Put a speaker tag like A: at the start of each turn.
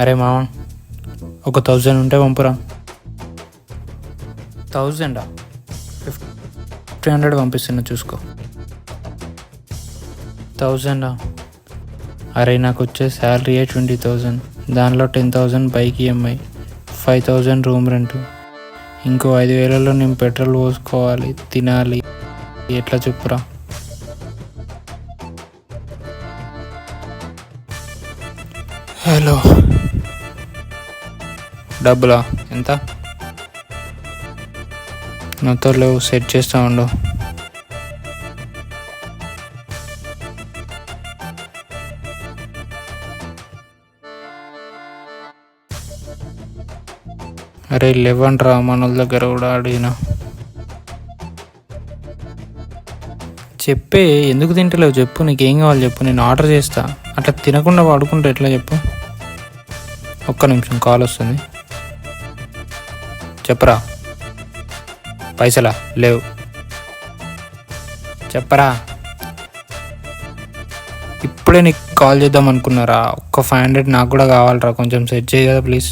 A: అరే మామ, ఒక 1000 ఉంటే పంపురా. 1000 1500 పంపిస్తున్నా చూసుకో. 1000. అరే నాకు వచ్చే శాలరీయే 20,000. దానిలో 10,000 బైక్ ఈఎంఐ, 5,000 రూమ్ రెంట్, ఇంకో 5,000లో నేను పెట్రోల్ పోసుకోవాలి, తినాలి. ఎట్లా చెప్పురా? హలో, డబ్బులా ఎంత? నాతో లేవు, సెట్ చేస్తా ఉండు. అరే లేవండ్రా, మన వాళ్ళ దగ్గర కూడా అడిగినా. చెప్పే, ఎందుకు తింటలేవు చెప్పు, నీకేం కావాలి చెప్పు, నేను ఆర్డర్ చేస్తా. అట్లా తినకుండా వాడుకుంటే ఎట్లా చెప్పు? ఒక్క నిమిషం, కాల్ వస్తుంది. చెప్పరా? పైసలా లేవు. చెప్పరా? ఇప్పుడే నీకు కాల్ చేద్దాం అనుకున్నారా? ఒక్క 500 నాకు కూడా కావాలరా, కొంచెం సెట్ చేయ కదా ప్లీజ్.